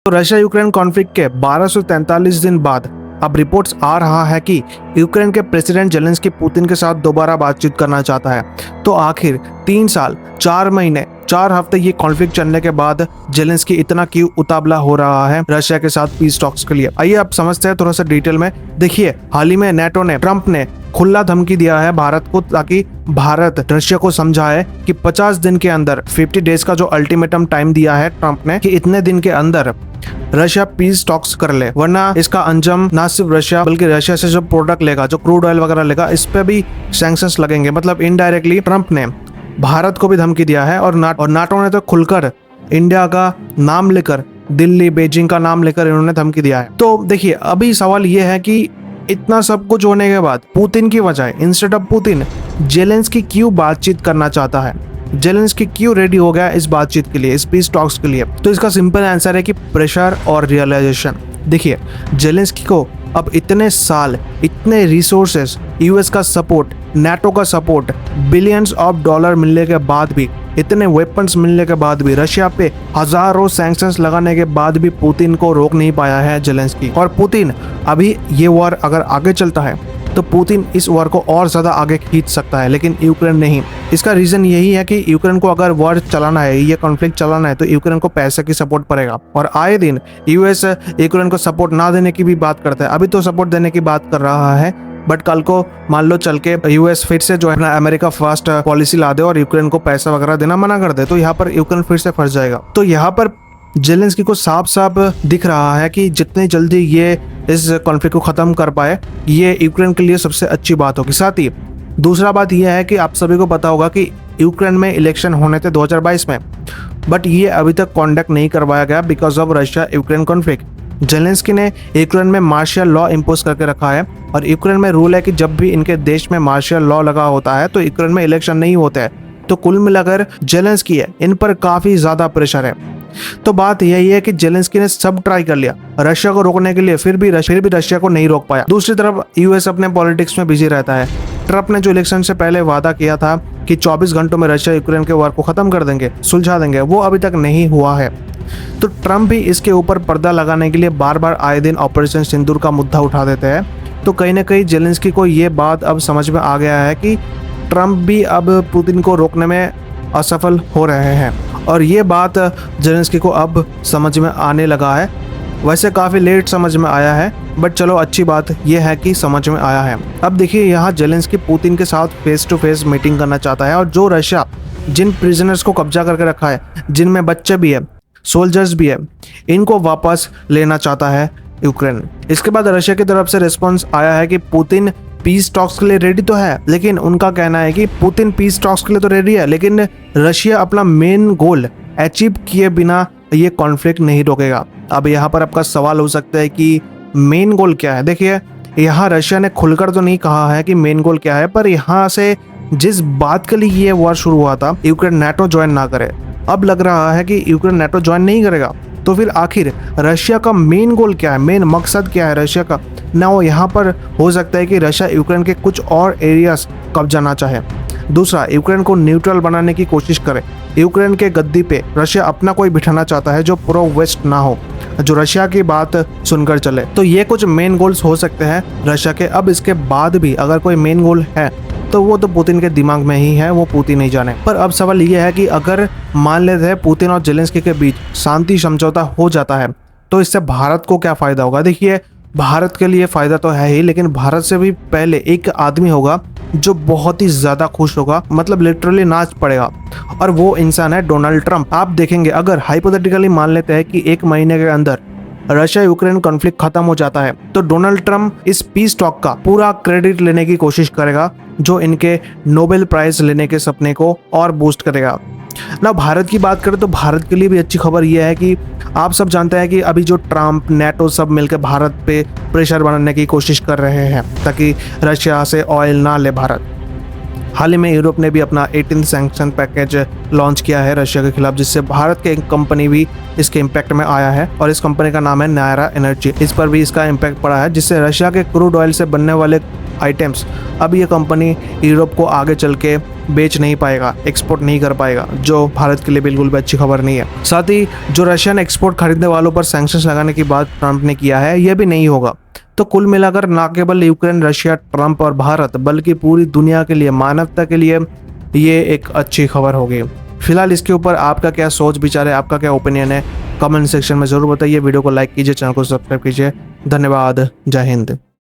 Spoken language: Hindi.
तो रशिया यूक्रेन कॉन्फ्लिक्ट के 1243 दिन बाद अब रिपोर्ट्स आ रहा है कि यूक्रेन के प्रेसिडेंट जेलेंस्की पुतिन के साथ दोबारा बातचीत करना चाहता है। तो आखिर 3 साल 4 महीने 4 हफ्ते ये कॉन्फ्लिक्ट चलने के बाद जेलेंस्की इतना क्यों उतावला हो रहा है रशिया के साथ पीस टॉक्स के लिए, आइए आप समझते हैं थोड़ा सा डिटेल में। देखिए, हाल ही में नेटो ने, ट्रंप ने खुला धमकी दिया है भारत को, ताकि भारत रशिया को समझाए कि 50 दिन के अंदर 50 डेज का जो अल्टीमेटम टाइम दिया है ट्रंप ने, कि इतने दिन के अंदर रशिया पीस टॉक्स कर ले, वरना इसका अंजाम ना सिर्फ रशिया बल्कि रशिया से जो प्रोडक्ट लेगा, जो क्रूड ऑयल वगैरह लेगा, इस पे भी सैंक्शंस लगेंगे। मतलब इनडायरेक्टली ट्रंप ने भारत को भी धमकी दिया है और नाटो ने तो खुलकर इंडिया का नाम लेकर, दिल्ली बीजिंग का नाम लेकर इन्होंने धमकी दिया है। तो देखिए, अभी सवाल यह है कि इतना सब कुछ होने के बाद पुतिन की बजाय, इंस्टेड ऑफ पुतिन, जेलेंस्की क्यों बातचीत करना चाहता है, जेलेंस्की क्यों रेडी हो गया इस बातचीत के लिए, इस पीस टॉक्स के लिए? तो इसका सिंपल आंसर है कि प्रेशर और रियलाइजेशन। देखिए, जेलेंस्की को अब इतने साल, इतने रिसोर्सेस, यूएस का सपोर्ट, नाटो का सपोर्ट, बिलियंस ऑफ डॉलर मिलने के बाद भी, इतने वेपन्स मिलने के बाद भी, रशिया पे हजारों सैंक्शंस लगाने के बाद भी पुतिन को रोक नहीं पाया है जेलेंस्की। और पुतिन अभी ये वॉर अगर आगे चलता है तो पुतिन इस वॉर को और ज्यादा आगे खींच सकता है, लेकिन यूक्रेन नहीं। इसका रीजन यही है कि यूक्रेन को अगर वॉर चलाना है, ये कॉन्फ्लिक्ट चलाना है, तो यूक्रेन को पैसे की सपोर्ट पड़ेगा। और आए दिन यूएस यूक्रेन को सपोर्ट ना देने की भी बात करता है। अभी तो सपोर्ट देने की बात कर रहा है, बट कल को मान लो चल के यूएस फिर से जो है ना अमेरिका फर्स्ट पॉलिसी ला दे और यूक्रेन को पैसा वगैरह देना मना कर दे, तो यहाँ पर यूक्रेन फिर से फंस जाएगा। तो यहाँ पर जेलेंस्की को साफ साफ दिख रहा है कि जितनी जल्दी ये इस कॉन्फ्लिक्ट को खत्म कर पाए, ये यूक्रेन के लिए सबसे अच्छी बात होगी। साथ ही दूसरा बात यह है कि आप सभी को पता होगा कि यूक्रेन में इलेक्शन होने थे 2022 में, बट ये अभी तक कॉन्डक्ट नहीं करवाया गया because of Russia Ukraine conflict. Zelensky ने यूक्रेन में मार्शल लॉ इम्पोज करके रखा है और यूक्रेन में रूल है कि जब भी इनके देश में मार्शल लॉ लगा होता है तो यूक्रेन में इलेक्शन नहीं होते हैं। तो कुल मिलाकर जेलेंस्की है, इन पर काफी ज्यादा प्रेशर है। तो बात यही है कि जेलेंस्की ने सब ट्राई कर लिया रशिया को रोकने के लिए, फिर भी रशिया को नहीं रोक पाया। दूसरी तरफ यूएस अपने पॉलिटिक्स में बिजी रहता है। ट्रंप ने जो इलेक्शन से पहले वादा किया था कि 24 घंटों में रशिया यूक्रेन के वार को खत्म कर देंगे, सुलझा देंगे, वो अभी तक नहीं हुआ है। तो ट्रंप भी इसके ऊपर पर्दा लगाने के लिए बार बार आए दिन ऑपरेशन सिंदूर का मुद्दा उठा देते हैं। तो कहीं ना कहीं जेलेंस्की को ये बात अब समझ में आ गया है कि ट्रंप भी अब पुतिन को रोकने में असफल हो रहे हैं, और ये बात जेलेंस्की को अब समझ में आने लगा है। वैसे काफ़ी लेट समझ में आया है, बट चलो अच्छी बात यह है कि समझ में आया है। अब देखिए, यहाँ जेलेंस्की पुतिन के साथ फेस टू फेस मीटिंग करना चाहता है, और जो रशिया जिन प्रिजनर्स को कब्जा करके रखा है, जिनमें बच्चे भी है, सोल्जर्स भी है, इनको वापस लेना चाहता है यूक्रेन। इसके बाद रशिया की तरफ से रिस्पॉन्स आया है कि पुतिन पीस टॉक्स के लिए रेडी तो है, लेकिन उनका कहना है कि पुतिन पीस टॉक्स के लिए तो रेडी है, लेकिन रशिया अपना मेन गोल अचीव किए बिना ये कॉन्फ्लिक्ट नहीं रोकेगा। अब यहाँ पर आपका सवाल हो सकता है कि मेन गोल क्या है। देखिए, यहाँ रशिया ने खुलकर तो नहीं कहा है कि मेन गोल क्या है, पर यहाँ से जिस बात के लिए ये वॉर शुरू हुआ था, यूक्रेन नाटो ज्वाइन ना करे, अब लग रहा है कि यूक्रेन नाटो ज्वाइन नहीं करेगा। तो फिर आखिर रशिया का मेन गोल क्या है, मेन मकसद क्या है रशिया का? ना वो यहाँ पर हो सकता है कि रशिया यूक्रेन के कुछ और एरियाज कब्जा ना चाहे। दूसरा, यूक्रेन को न्यूट्रल बनाने की कोशिश करे। यूक्रेन के गद्दी पे रशिया अपना कोई बिठाना चाहता है जो प्रो वेस्ट ना हो, जो रशिया की बात सुनकर चले। तो ये कुछ मेन गोल्स हो सकते हैं रशिया के। अब इसके बाद भी अगर कोई मेन गोल है तो वो तो पुतिन के दिमाग में ही है, वो पुतिन नहीं जाने। पर अब सवाल ये है कि अगर मान लेते हैं पुतिन और जेलेंस्की के बीच शांति समझौता हो जाता है, तो इससे भारत को क्या फायदा होगा? देखिए, भारत के लिए फायदा तो है ही, लेकिन भारत से भी पहले एक आदमी होगा जो बहुत ही ज्यादा खुश होगा, मतलब लिटरली नाच पड़ेगा, और वो इंसान है डोनाल्ड ट्रंप। आप देखेंगे, अगर हाइपोथेटिकली मान लेते हैं कि 1 महीने के अंदर रशिया यूक्रेन कॉन्फ्लिक्ट खत्म हो जाता है, तो डोनाल्ड ट्रंप इस पीस टॉक का पूरा क्रेडिट लेने की कोशिश करेगा, जो इनके नोबेल प्राइज लेने के सपने को और बूस्ट करेगा। ना भारत की बात करें तो भारत के लिए भी अच्छी खबर यह है कि आप सब जानते हैं कि अभी जो ट्रंप, नाटो सब मिलकर भारत पे प्रेशर बनाने की कोशिश कर रहे हैं ताकि रशिया से ऑयल ना ले भारत। हाल ही में यूरोप ने भी अपना 18th सैंक्शन पैकेज लॉन्च किया है रशिया के खिलाफ, जिससे भारत के एक कंपनी भी इसके इम्पैक्ट में आया है, और इस कंपनी का नाम है नायरा एनर्जी। इस पर भी इसका इम्पैक्ट पड़ा है, जिससे रशिया के क्रूड ऑयल से बनने वाले आइटम्स अब ये कंपनी यूरोप को आगे चल के बेच नहीं पाएगा, एक्सपोर्ट नहीं कर पाएगा, जो भारत के लिए बिल्कुल भी अच्छी खबर नहीं है। साथ ही जो रशियन एक्सपोर्ट खरीदने वालों पर सैंक्शंस लगाने की बात ट्रंप ने किया है, यह भी नहीं होगा। तो कुल मिलाकर ना केवल यूक्रेन, रशिया, ट्रंप और भारत बल्कि पूरी दुनिया के लिए, मानवता के लिए ये एक अच्छी खबर होगी। फिलहाल इसके ऊपर आपका क्या सोच विचार है, आपका क्या ओपिनियन है, कमेंट सेक्शन में जरूर बताइए। वीडियो को लाइक कीजिए, चैनल को सब्सक्राइब कीजिए। धन्यवाद। जय हिंद।